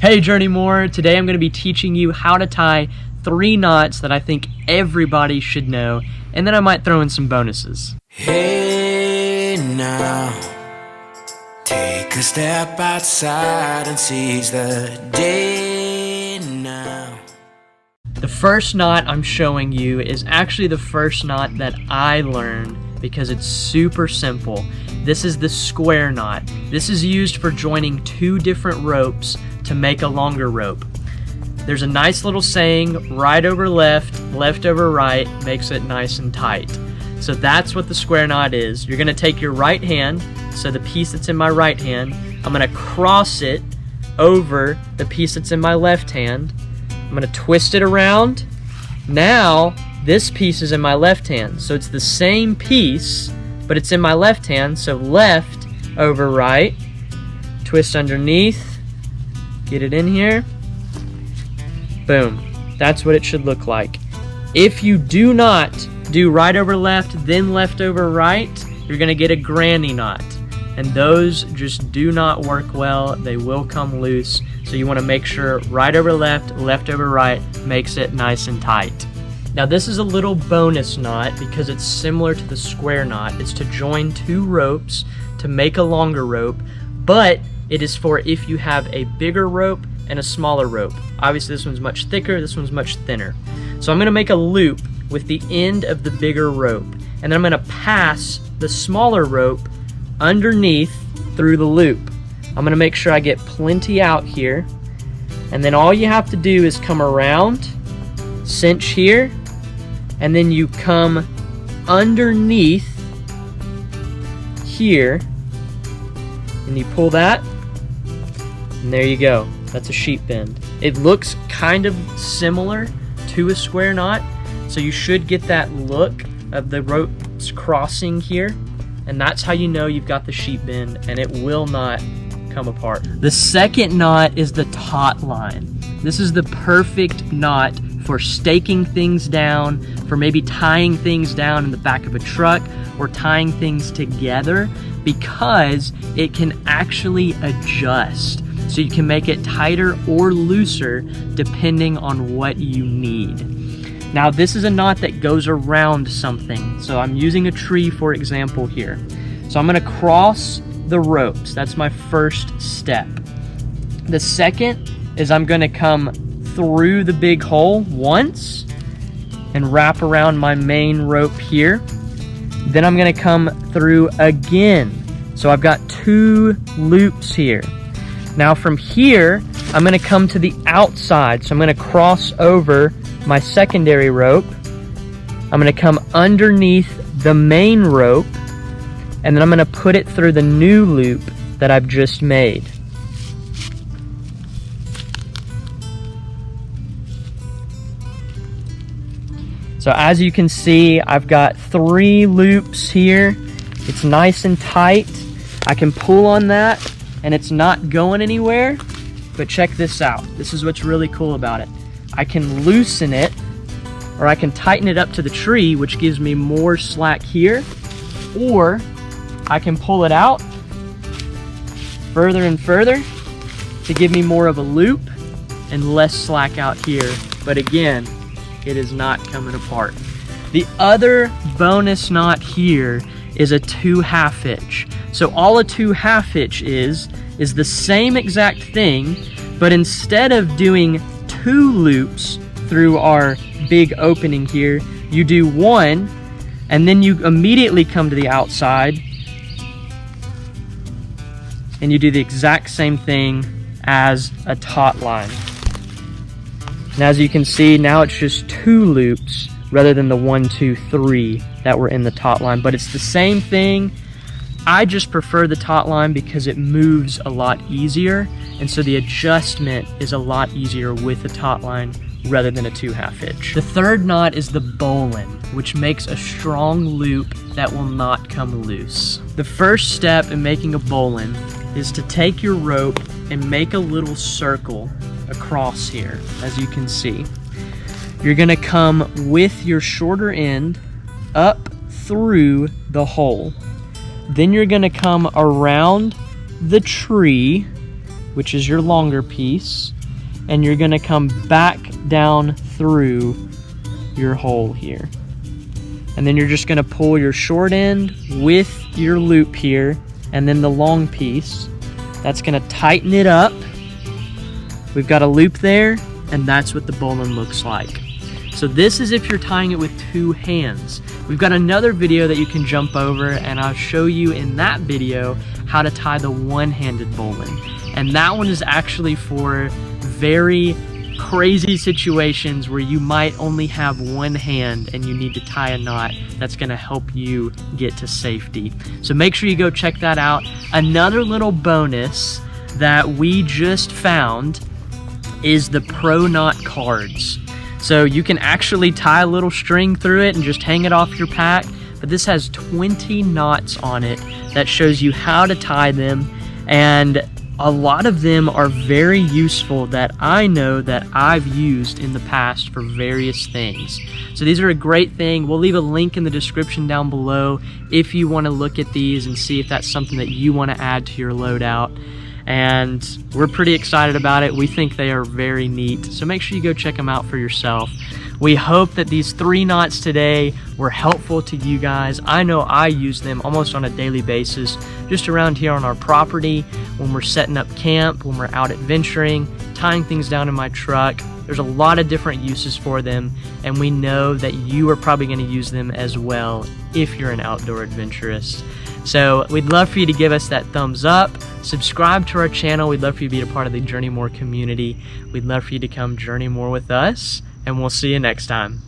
Hey Journey More, today I'm going to be teaching you how to tie 3 knots that I think everybody should know, and then I might throw in some bonuses. Hey now, take a step outside and seize the day now. The first knot I'm showing you is actually the first knot that I learned because it's super simple. This is the square knot. This is used for joining 2 different ropes to make a longer rope. There's a nice little saying, right over left, left over right, makes it nice and tight. So that's what the square knot is. You're gonna take your right hand, so the piece that's in my right hand, I'm gonna cross it over the piece that's in my left hand. I'm gonna twist it around. Now, this piece is in my left hand. So it's the same piece, but it's in my left hand, so left over right, twist underneath, get it in here, boom. That's what it should look like. If you do not do right over left, then left over right, you're gonna get a granny knot. And those just do not work well. They will come loose. So you wanna make sure right over left, left over right makes it nice and tight. Now this is a little bonus knot because it's similar to the square knot. It's to join 2 ropes to make a longer rope, but it is for if you have a bigger rope and a smaller rope. Obviously this one's much thicker, this one's much thinner. So I'm gonna make a loop with the end of the bigger rope, and then I'm gonna pass the smaller rope underneath through the loop. I'm gonna make sure I get plenty out here, and then all you have to do is come around, cinch here, and then you come underneath here, and you pull that, and there you go. That's a sheep bend. It looks kind of similar to a square knot, so you should get that look of the ropes crossing here, and that's how you know you've got the sheep bend, and it will not come apart. The second knot is the taut line. This is the perfect knot for staking things down, for maybe tying things down in the back of a truck, or tying things together, because it can actually adjust. So you can make it tighter or looser depending on what you need. Now this is a knot that goes around something. So I'm using a tree for example here. So I'm gonna cross the ropes. That's my first step. The second is I'm gonna come through the big hole once and wrap around my main rope here. Then I'm gonna come through again. So I've got 2 loops here. Now from here, I'm gonna come to the outside. So I'm gonna cross over my secondary rope. I'm gonna come underneath the main rope, and then I'm gonna put it through the new loop that I've just made. So as you can see, I've got 3 loops here. It's nice and tight. I can pull on that and it's not going anywhere, but check this out. This is what's really cool about it. I can loosen it, or I can tighten it up to the tree, which gives me more slack here, or I can pull it out further and further to give me more of a loop and less slack out here. But again, it is not coming apart. The other bonus knot here is a 2 half hitch. So all a 2 half hitch is the same exact thing, but instead of doing 2 loops through our big opening here, you do 1, and then you immediately come to the outside, and you do the exact same thing as a taut line. And as you can see, now it's just 2 loops rather than the 1, 2, 3 that were in the taut line, but it's the same thing. I just prefer the taut line because it moves a lot easier, and so the adjustment is a lot easier with the taut line rather than a 2 half hitch. The third knot is the bowline, which makes a strong loop that will not come loose. The first step in making a bowline is to take your rope and make a little circle across here, as you can see. You're gonna come with your shorter end up through the hole. Then you're gonna come around the tree which is your longer piece, and you're going to come back down through your hole here. And then you're just going to pull your short end with your loop here, and then the long piece. That's going to tighten it up. We've got a loop there, and that's what the bowline looks like. So this is if you're tying it with two hands. We've got another video that you can jump over, and I'll show you in that video how to tie the one-handed bowline. And that one is actually for very crazy situations where you might only have one hand and you need to tie a knot. That's going to help you get to safety. So make sure you go check that out. Another little bonus that we just found is the Pro Knot cards. So you can actually tie a little string through it and just hang it off your pack, but this has 20 knots on it that shows you how to tie them, and a lot of them are very useful that I know that I've used in the past for various things. So these are a great thing. We'll leave a link in the description down below if you want to look at these and see if that's something that you want to add to your loadout. And we're pretty excited about it. We think they are very neat. So make sure you go check them out for yourself. We hope that these 3 knots today were helpful to you guys. I know I use them almost on a daily basis, just around here on our property, when we're setting up camp, when we're out adventuring, tying things down in my truck. There's a lot of different uses for them, and we know that you are probably going to use them as well if you're an outdoor adventurist. So we'd love for you to give us that thumbs up, subscribe to our channel. We'd love for you to be a part of the Journey More community. We'd love for you to come journey more with us, and we'll see you next time.